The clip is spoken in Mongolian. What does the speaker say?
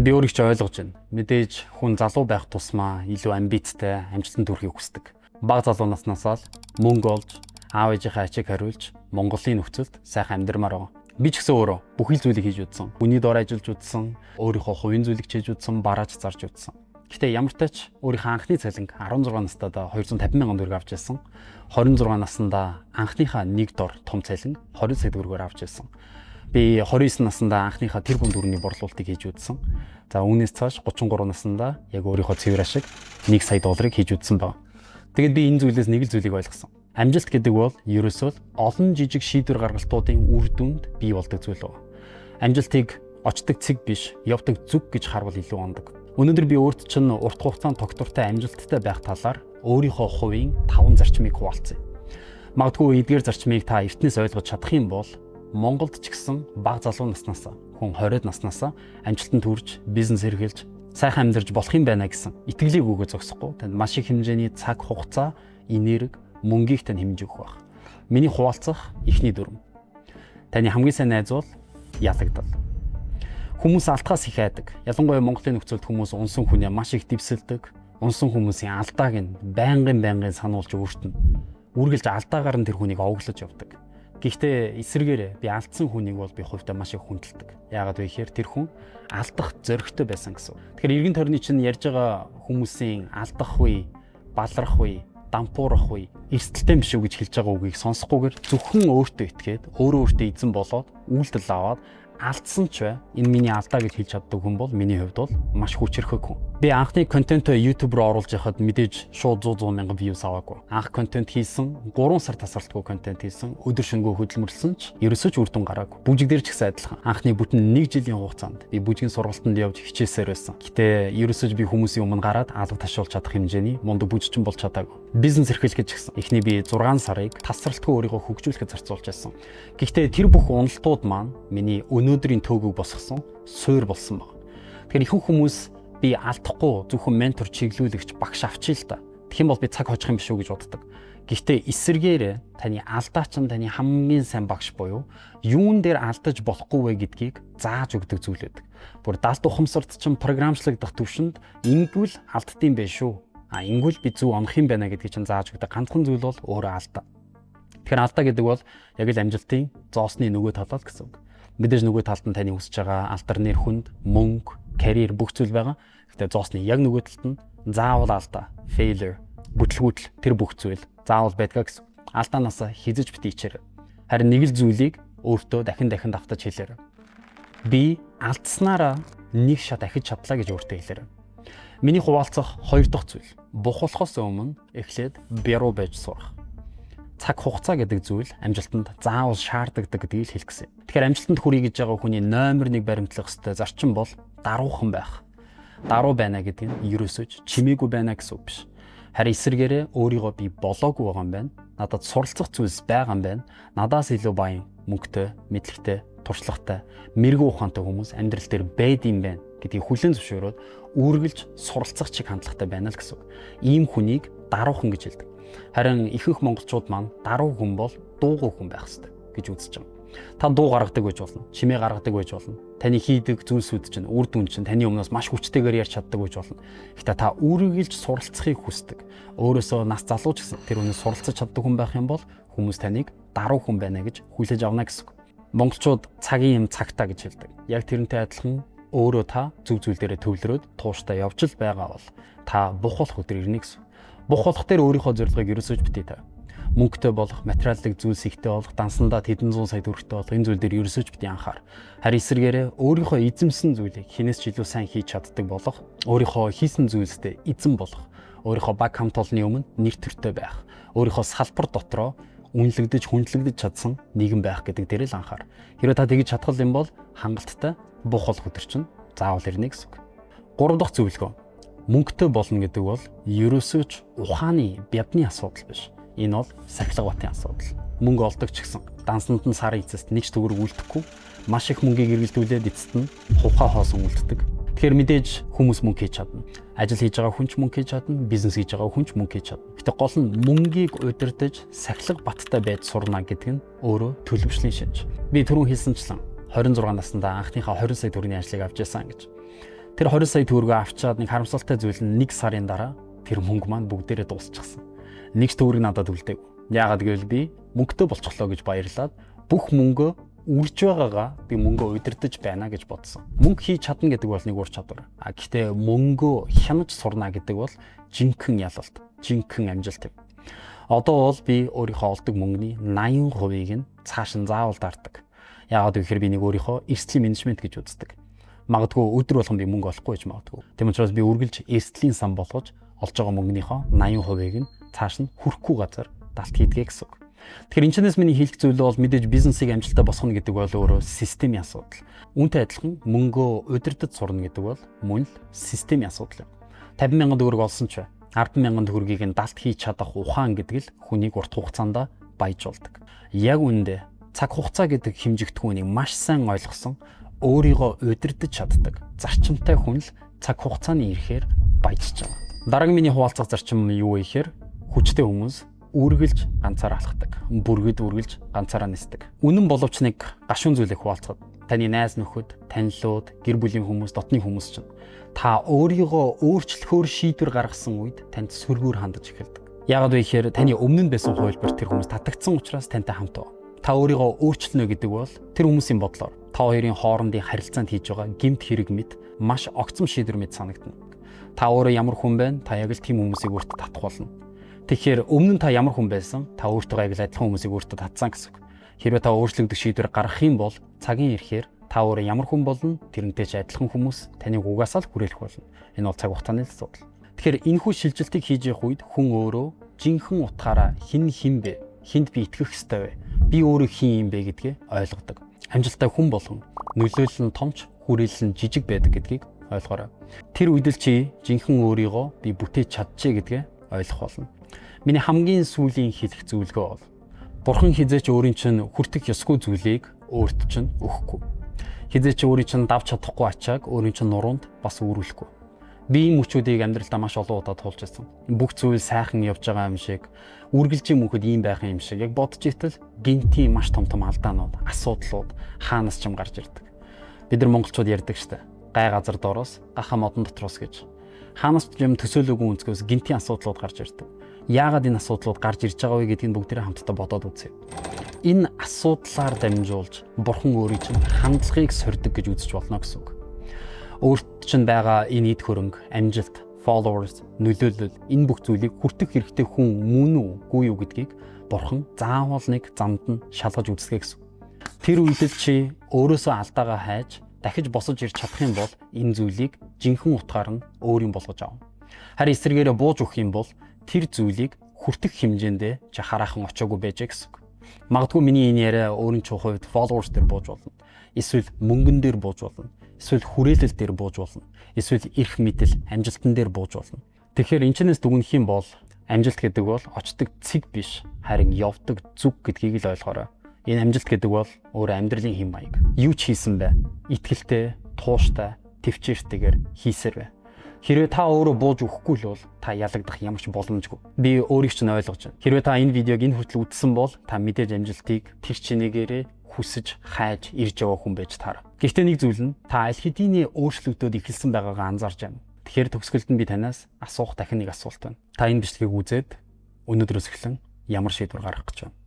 Би өөрийг ч ойлгож байна. Мэдээж хүн залуу байх тусмаа илүү амбицтай, амжилтанд хүрэхийг хүсдэг. Бага залуу наснасаа л мөнгө олж, аав ээжийнхээ ачийг хариулж, Монголын нөхцөлд сайхан амьдрмаар байгаа. Би ч гэсэн өөрөө бүхэл зүйлийг хийж үзсэн. Хүний доор ажиллаж үзсэн, өөрийнхөө хувийн зүйлийг хийж үзсэн, барааж зарж үзсэн. Гэхдээ ямар ч тач өөрийнхөө анхны цалинг 16 настайдаа 250 мянган төгрөг авч ирсэн. 26 наснда анхныхаа нэг дор том цалин 20 сая төгрөгөөр авч ирсэн. Би 29 наснда анхныхаа тэр бүн дөрөвний борлуулалтыг хийж үзсэн. За үүнээс цааш 33 наснда яг өөрийнхөө цэвэр ашиг 1 сая долларыг хийж үзсэн баг. Тэгэд би энэ зүйлээс нэг л зүйлийг ойлгосон. Амжилт гэдэг бол ерөөсөө олон жижиг шийдвэр гаргалтуудын үр дүнд бий болдог зүйл байна. Амжилтыг очдог цэг биш, явдаг зүг гэж харвал илүү ондог. Өнөөдөр би өөрт чинь урт хугацаанд тогтвортой амжилттай байх талаар өөрийнхөө хувийн 5 зарчмыг хуваалцъя. Магадгүй эдгээр зарчмыг та эртнээс ойлгож чадах юм бол Монголд ч гэсэн бага залуу наснаас хүн 20-од наснаас амжилтанд хүрч бизнес эрхэлж сайхан амьдарч болох юм байна гэсэн итгэлийг өгөө зогсохгүй. Танд маш их хэмжээний цаг хугацаа, энерги, мөнгийг тань хэмжиж өгөх байх. Миний хуваалцах эхний дүрм. Таны хамгийн сайн найз бол ялагдал. Хүмүүс алдахаас их айдаг. Ялангуяа Монголын нөхцөлд хүмүүс унсан хүнээ маш их дэвсэлдэг. Унсан хүмүүсийн алдааг нь байнгын сануулж өөртөө үргэлж алдаагаар нь тэр хүнийг овоглож явдаг. Гэхдээ эсвэргээр би алдсан хүнийг бол би хувьдаа маш их хүндэлдэг. Яагаад вэ гэхээр тэр хүн алдах зоригтой байсан гэсэн. Тэгэхээр эргэн тойрны чинь ярьж байгаа хүмүүсийн алдах үе, баларх үе, дампуурах үе, эрсдэлтэй биш үү гэж хэлж байгаа үгийг сонсохгүйгээр зөвхөн өөртөө итгээд, өөртөө эзэн болоод үйлдэл аваад алдсан ч бай. Энэ миний алдаа гэж хэлж чаддаг хүн бол миний хувьд бол маш хүчрхэг хүн. Би анхны контентоо YouTube руу оруулж яхад мэдээж шууд 100 мянган views аваагүй. Анх контент хийсэн, 3 сар тасралтгүй контент хийсэн, өдөр шөнөгүй хөдөлмөрлсөн ч ерөөсөө ч үр дүн гараагүй. Бүжиг дээр ч гэсэн адилхан. Анхны бүтэн 1 жилийн хугацаанд би бүжгийн сургалтанд явж хичээсээр байсан. Гэтэ ерөөсөө би хүмүүсийн өмнө гараад алга ташуулж чадах хэмжээний мундаг бүжигчин болж чадаагүй. Бизнес эрхлэх гэж гисэн. Эхний би 6 сарыг тасралтгүй өөрийгөө хөгжүүлэхэд зарцуулж байсан. Гэхдээ тэр бүх уналтууд маань миний өнөөдрийн төөгөг босгосон суур болсон баг. Тэгэхээр ихэнх хүмүүс би алдахгүй зөвхөн ментор чиглүүлэгч багш авчий л та. Тэгэх юм бол би цаг хожих юм биш үү гэж боддог. Гэхдээ эсэргээр таны алдаа чинь таны хамгийн сайн багш буюу юун дээр алдаж болохгүй вэ гэдгийг зааж өгдөг зүйл байдаг. Бүр даалт ухамсарт чинь програмчлагдах төвшөнд ингэвэл алддсан байх шүү. Ингэвэл би зөв онох юм байна гэдгийг чинь зааж өгдөг. Ганцхан зүйл бол өөрөө алдаа. Тэгэхээр алдаа гэдэг бол яг л амжилтын зоосны нөгөө талаа гэсэн үг. Мэдээж нөгөө талд нь таны хүсэж байгаа алдар нэр хүнд, мөнгө, карьер бүх зүйл байгаа. Гэхдээ зоосны яг нөгөө талд нь заавал алдаа, failure, бүтлгүүтэл тэр бүх зүйл заавал байдгаа гэсэн. Алдаанаас хизэж бити ичээр. Харин нэг л зүйлийг өөртөө дахин давтаж хэлээр. Би алдснараа нэг шат ахиж чадлаа гэж өөртөө хэлээр. Миний хуваалцах хоёр дахь зүйл. Бухалхаас өмнө эхлээд бяруу байж сурах. Цаг хугацаа гэдэг зүйл амжилтанд заавал шаарддаг гэдгийг хэлэх гэсэн. Тэгэхээр амжилтанд хүрэх гэж байгаа хүний номер 1 баримтлах ёстой зарчим бол даруухан байх. Даруу байна гэдэг нь ерөөсөж чимээгүй байна гэсэн үг биш. Харин эсвэргээрээ өөрийгөө би болоогүй байгаа юм байна. Надад суралцах зүйлс байгаа юм байна. Надаас илүү баян, мөнгөтэй, мэдлэгтэй, туршлагатай, мэрэгүү ухаантай хүмүүс амьдрал дээр байд юм байна гэдгийг хүлээн зөвшөөрөөд үргэлж суралцах чиг хандлагатай байна л гэсэн үг. Ийм хүнийг даруухан гэж хэлдэг. Харин ихэнх монголчууд маань даруу хүн бол дуугүй хүн байх хэрэгтэй гэж үзэж байгаа. Та дуу гаргадаг байж болно, чимээ гаргадаг байж болно. Таны хийдэг зүйлсүүд чинь үр дүн чинь таны өмнөөс маш хүчтэйгээр ярьж чаддаг байж болно. Гэхдээ та үргэлж суралцахыг хүсдэг. Өөрөөсөө нас залуу ч гэсэн тэр үнэ суралцаж чаддаг хүн байх юм бол хүмүүс таныг даруу хүн байна гэж хүлээж авна гэсэн үг. Монголчууд цагийн юм цагтаа гэж хэлдэг. Яг тэрнтэй адилхан өөрөө та зөв зүйл дээрээ төвлөрөөд тууштай явж л байгаа бол та бухалх өдөр ирнэ гэсэн. Бухалх дээр өөрийнхөө зорилгыг ерөөсөж битээ та. Мөнгөтэй болох, материалын зүйлс ихтэй болох, дансандаа хэдэн зуун сая төгрөгтэй болох энэ зүйл дээр ерөөсөж битээ анхаар. Харин эсвэргээрээ өөрийнхөө эзэмсэн зүйлийг хинээс ч илүү сайн хийж чаддаг болох, өөрийнхөө хийсэн зүйлстэй эзэн болох, өөрийнхөө баг хамт олонны өмнө нэр төртэй байх, өөрийнхөө салбар дотроо үнэлэгдэж, хүндлэгдэж чадсан нийгэм байх гэдэг дээр л анхаар. Хэрэв та тэгж чадхал юм бол хангалттай бухалх өдөр чинь заавал ирнэ гэсэн үг. 3 дахь зөвлөгөө. Мөнгөтэй болно гэдэг бол ерөөсөөч ухааны бядны асуудал биш. Энэ бол сахилга батын асуудал. Мөнгө олдог ч гэсэн дансанд нь сарын эцэст нэг ч төгрөг үлдэхгүй, маш их мөнгийг эргэлдүүлээд эцэст нь хувхаа хоосон үлддэг. Тэгэхээр мэдээж хүмүүс мөнгө хийж чадна. Ажил хийж байгаа хүн ч мөнгө хийж чадна, бизнес хийж байгаа хүн ч мөнгө хийж чадна. Гэтэ гол нь мөнгийг удирдах сахилга баттай байж сурна гэдэг нь өөрөө төлөвшлийн шинж. Би түрүүн хэлсэнчлэн 26 наснда анхныхаа 20 сая төгрөгийн ажлыг авч яасан гэж. Тэр 20 сая төгрөгөө авчаад нэг харамсалтай зүйл нь 1 сарын дараа тэр мөнгө маань бүгдээрээ дуусчихсан. Нэг ч төгрөг надад үлдэв. Яагаад гэвэл би мөнгөтэй болчихлоо гэж баярлаад бүх мөнгөө үрж байгаагаа би мөнгөө удирдах байна гэж бодсон. Мөнгө хийж чадна гэдэг бол нэг ур чадвар. Гэхдээ мөнгөө хянаж сурна гэдэг бол жинхэнэ ялалт, жинхэнэ амжилт юм. Одоо бол би өөрийнхөө олдог мөнгөний 80%-ийг нь цааш нь заавал дарддаг. Яагаад гэвэл би нэг өөрийнхөө эрсдлийн менежмент гэж үздэг. Магадгүй өдөр болгон би мөнгө олохгүй гэж магадгүй. Тийм учраас би үргэлж эрсдлийн сан болгож олж байгаа мөнгөнийхөө 80%-ийг нь цааш нь хүрэхгүй газар далт хийдгээ гэсэн үг. Тэгэхээр энэчнээс миний хэлэх зүйл бол мэдээж бизнесийг амжилттай босгоно гэдэг бол өөрөө системийн асуудал. Үүнтэй адилхан мөнгөө удирдах сурна гэдэг бол мөн л системийн асуудал юм. 50,000 төгрөг олсон ч 10,000 төгрөгийг нь далт хийж чадах ухаан гэдэг л хүнийг урт хугацаанд баяжуулдаг. Яг үүндээ цаг хугацаа гэдэг хэмжигдэхүүнийг маш сайн ойлгосон, өөрийгөө удирдах чаддаг зарчимтай хүн л цаг хугацааны ирэхээр баяжж байгаа. Дараагийн миний хуваалцах зарчим юу вэ гэхээр хүчтэй хүмүүс үргэлж ганцаараа алхдаг. Бүргэд үргэлж ганцаараа нисдэг. Үнэн боловч нэг гашуун зүйлийг хуваалцахад таны найз нөхөд, танилуд, гэр бүлийн хүмүүс, дотны хүмүүс чинь та өөрийгөө өөрчлөхөөр шийдвэр гаргасан үед танд сөргөөр хандаж эхэлдэг. Яагаад вэ гэхээр таны өмнө нь байсан хувилбар тэр хүмүүс татагдсан учраас тантай хамт байгаа. Та өөрийгөө өөрчлөнө гэдэг бол тэр хүмүүсийн бодлоор та хоёрын хоорондын харилцаанд хийж байгаа гэмт хэрэг мэт маш огцом шийдвэр мэт санагдана. Та өөрөө ямар хүн байна? Та яг л тийм хүмүүсийг өөртөө татах болно. Тэгэхээр өмнө нь та ямар хүн байсан? Та өөртөө яг л адилхан хүмүүсийг өөртөө татсан гэсэн үг. Хэрвээ та өөрчлөгдөх шийдвэр гаргах юм бол цагийн ирэхээр та өөрөө ямар хүн болно? Тэрнтэй ч адилхан хүмүүс таныг угаасаа л хүрээлэх болно. Энэ бол цаг хугацааны асуудал. Тэгэхээр энэхүү шилжилтийг хийж явах үед хүн өөрөө жинхэнэ утгаараа хэн бэ? Хинд би итгэх ёстой вэ? Би өөрөө хин юм бэ гэдгээ ойлгодог. Амжилттай хүн болгон нөлөөлөл нь томч, хүрээлэл нь жижиг байдаг гэдгийг ойлгоорой. Тэр үед л чи жинхэнэ өөрийгөө би бүтээж чадчихъя гэдгээ ойлгох болно. Миний хамгийн сүүлийн хэлэх зөвлөгөө бол Бурхан хизээч өөрийн чинь хүртэх ёсгүй зүйлийг өөрт чинь өгөхгүй. Хизээч өөрийн чинь давж чадахгүй ачааг өөрийн чинь нуруунд бас үүрүүлэхгүй. Би энэ мөчүүдийг амьдралдаа маш олон удаа туулж байсан. Бүх зүйл сайхан явж байгаа юм шиг, үргэлжийн мөнхөд ийм байх юм шиг яг бодож итэл гинтийн маш том алдаанууд, асуудлууд хаанаас ч юм гарч ирдэг. Бид нар монголчууд ярьдаг штэ. Гай газар доороос, гахаа модон дотроос гэж. Хаанаас ч юм төсөөлөөгүй өнцгөөс гинтийн асуудлууд гарч ирдэг. Яагаад энэ асуудлууд гарч ирж байгаа вэ гэдгийг бүгдээрээ хамтдаа бодоод үзье. Энэ асуудлаар дамжуулж Бурхан өөрийн чинь хандлагыг сорьдог гэж үзэж болно гэсэн үг. Өөрт чинь байгаа энэ эд хөрөнгө, амжилт, followers, нөлөөлөл энэ бүх зүйлийг хүртэх хэрэгтэй хүн мөн үгүй юу гэдгийг Бурхан заавал нэг замд нь шалгаж үздэг гэсэн. Тэр үед л чи өөрөөсөө алдаагаа хайж дахиж босож ирж чадах юм бол энэ зүйлийг жинхэнэ утгаар нь өөрийн болгож авна. Харин эсрэгээрээ бууж өгөх юм бол тэр зүйлийг хүртэх хэмжээндээ чи хараахан очоогүй байжээ гэсэн. Магадгүй миний энэ яриа өөрийн чинь хувьд followers дээр бууж болно. Эсвэл мөнгөн дээр бууж болно. Эсвэл хүрээлэл дээр бууж болно. Эсвэл эрх мэдэл, амжилтан дээр бууж болно. Тэгэхээр энэчнээс дүгнэх юм бол амжилт гэдэг бол очдог цэг биш, харин явдаг зүг гэдгийг л ойлгоорой. Энэ амжилт гэдэг бол өөр амьдралын хэм маяг. Юу ч хийсэн бай. Итгэлтэй, тууштай, төвчээртэйгээр хийсээр бай. Хэрвээ та өөрөө бууж өгөхгүй л бол та ялагдах ямар ч боломжгүй. Би өөрийг чинь ойлгож байна. Хэрвээ та энэ видеог энэ хүртэл үзсэн бол та мэдээж амжилтыг тэр чинээгээрээ хүсэж хайж ирж байгаа хүн байж таар. Гэхдээ нэг зүйл нь та аль хэдийн өөрчлөгдөд эхэлсэн байгаагаа анзаарч байна. Тэгэхээр төгсгөлд нь би танаас асуух дахин нэг асуулт байна. Та энэ бичлэгийг үзээд өнөөдрөөс эхлэн ямар шийдвэр гаргах гэж байна?